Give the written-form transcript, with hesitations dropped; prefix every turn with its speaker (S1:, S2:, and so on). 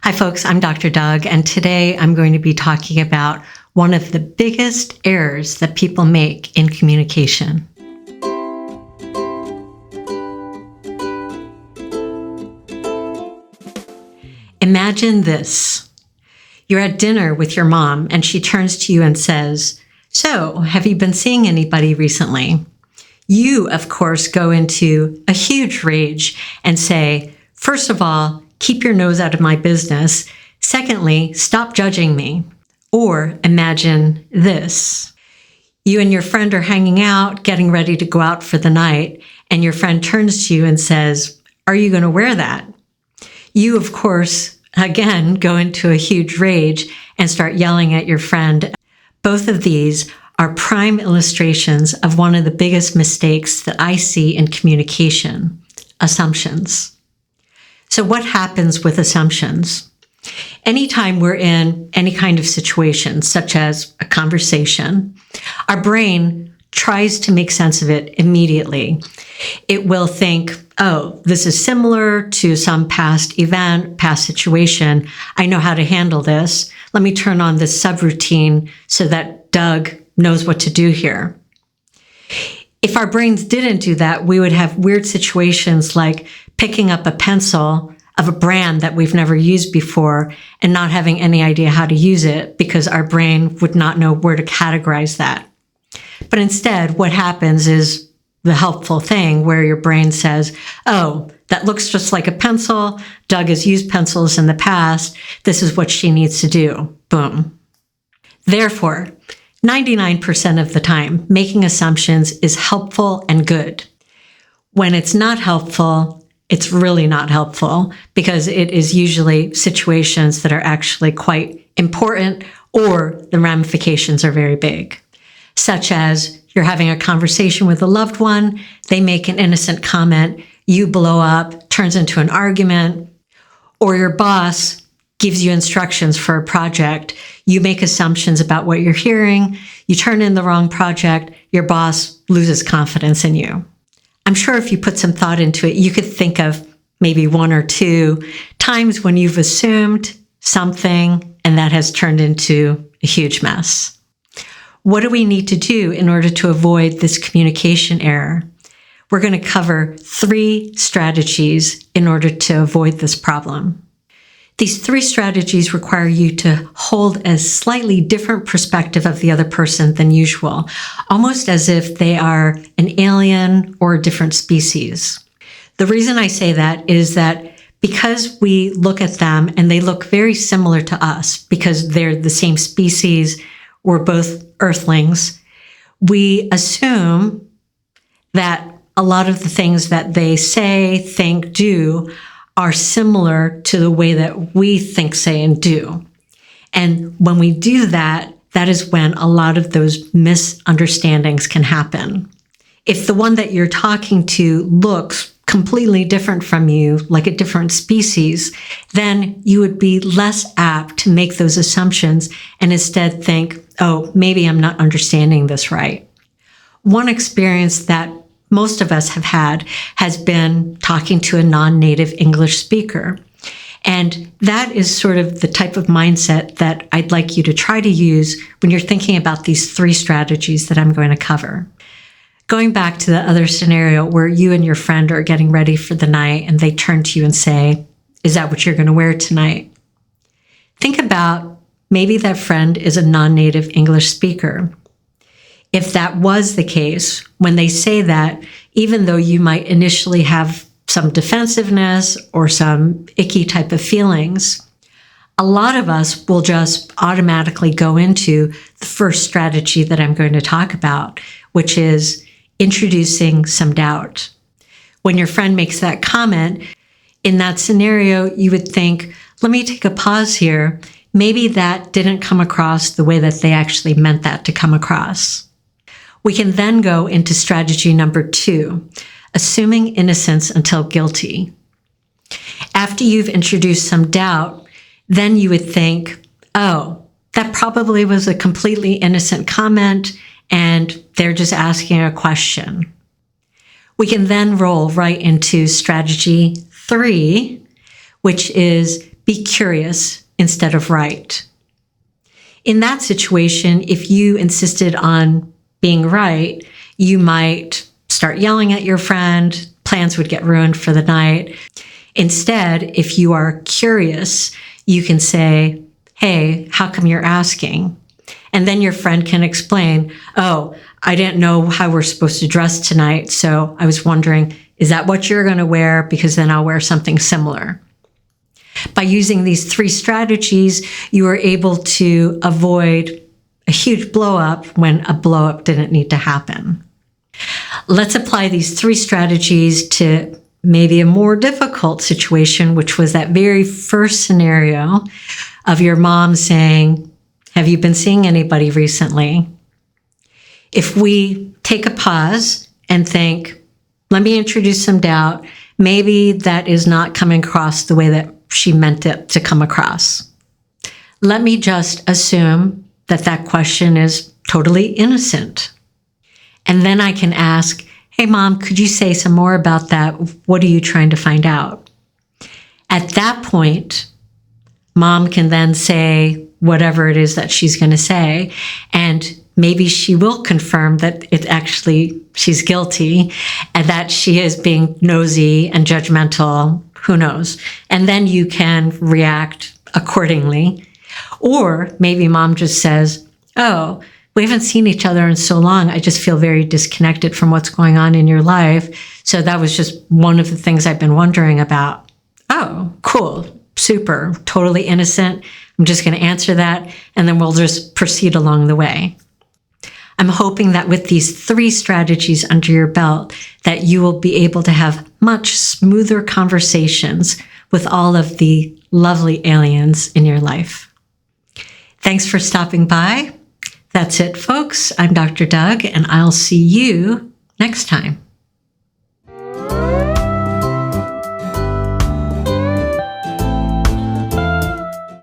S1: Hi, folks. I'm Dr. Doug, and today I'm going to be talking about one of the biggest errors that people make in communication. Imagine this. You're at dinner with your mom, and she turns to you and says, "So, have you been seeing anybody recently?" You, of course, go into a huge rage and say, "First of all, keep your nose out of my business. Secondly, stop judging me." Or imagine this. You and your friend are hanging out, getting ready to go out for the night, and your friend turns to you and says, "Are you going to wear that?" You, of course, again, go into a huge rage and start yelling at your friend. Both of these are prime illustrations of one of the biggest mistakes that I see in communication: assumptions. So what happens with assumptions? Anytime we're in any kind of situation, such as a conversation, our brain tries to make sense of it immediately. It will think, "Oh, this is similar to some past event, past situation. I know how to handle this. Let me turn on this subroutine so that Doug knows what to do here." If our brains didn't do that, we would have weird situations like picking up a pencil of a brand that we've never used before and not having any idea how to use it because our brain would not know where to categorize that. But instead, what happens is the helpful thing where your brain says, "Oh, that looks just like a pencil. Doug has used pencils in the past. This is what she needs to do." Boom. Therefore, 99% of the time, making assumptions is helpful and good. When it's not helpful, it's really not helpful because it is usually situations that are actually quite important or the ramifications are very big, such as you're having a conversation with a loved one, they make an innocent comment, you blow up, turns into an argument, or your boss gives you instructions for a project, you make assumptions about what you're hearing, you turn in the wrong project, your boss loses confidence in you. I'm sure if you put some thought into it, you could think of maybe one or two times when you've assumed something and that has turned into a huge mess. What do we need to do in order to avoid this communication error? We're going to cover 3 strategies in order to avoid this problem. These 3 strategies require you to hold a slightly different perspective of the other person than usual, almost as if they are an alien or a different species. The reason I say that is that because we look at them and they look very similar to us because they're the same species, we're both earthlings, we assume that a lot of the things that they say, think, do are similar to the way that we think, say, and do. And when we do that, that is when a lot of those misunderstandings can happen. If the one that you're talking to looks completely different from you, like a different species, then you would be less apt to make those assumptions and instead think, "Oh, maybe I'm not understanding this right." One experience that most of us have had has been talking to a non-native English speaker. And that is sort of the type of mindset that I'd like you to try to use when you're thinking about these 3 strategies that I'm going to cover. Going back to the other scenario where you and your friend are getting ready for the night and they turn to you and say, "Is that what you're going to wear tonight?" Think about maybe that friend is a non-native English speaker. If that was the case, when they say that, even though you might initially have some defensiveness or some icky type of feelings, a lot of us will just automatically go into the first strategy that I'm going to talk about, which is introducing some doubt. When your friend makes that comment, in that scenario, you would think, "Let me take a pause here. Maybe that didn't come across the way that they actually meant that to come across." We can then go into strategy number 2, assuming innocence until guilty. After you've introduced some doubt, then you would think, "Oh, that probably was a completely innocent comment and they're just asking a question." We can then roll right into strategy 3, which is be curious instead of right. In that situation, if you insisted on being right, you might start yelling at your friend. Plans would get ruined for the night. Instead, if you are curious, you can say, hey, how come you're asking? And then your friend can explain, oh, I didn't know how we're supposed to dress tonight, so I was wondering, is that what you're going to wear? Because then I'll wear something similar. By using these 3 strategies, you are able to avoid a huge blow up when a blow up didn't need to happen. Let's apply these 3 strategies to maybe a more difficult situation, which was that very first scenario of your mom saying, have you been seeing anybody recently? If we take a pause and think, let me introduce some doubt, maybe that is not coming across the way that she meant it to come across. Let me just assume that that question is totally innocent. And then I can ask, hey, Mom, could you say some more about that? What are you trying to find out? At that point, Mom can then say whatever it is that she's going to say, and maybe she will confirm that she's guilty and that she is being nosy and judgmental. Who knows? And then you can react accordingly. Or maybe Mom just says, oh, we haven't seen each other in so long. I just feel very disconnected from what's going on in your life. So that was just one of the things I've been wondering about. Oh, cool. Super. Totally innocent. I'm just going to answer that, and then we'll just proceed along the way. I'm hoping that with these 3 strategies under your belt, that you will be able to have much smoother conversations with all of the lovely aliens in your life. Thanks for stopping by. That's it, folks. I'm Dr. Doug, and I'll see you next time.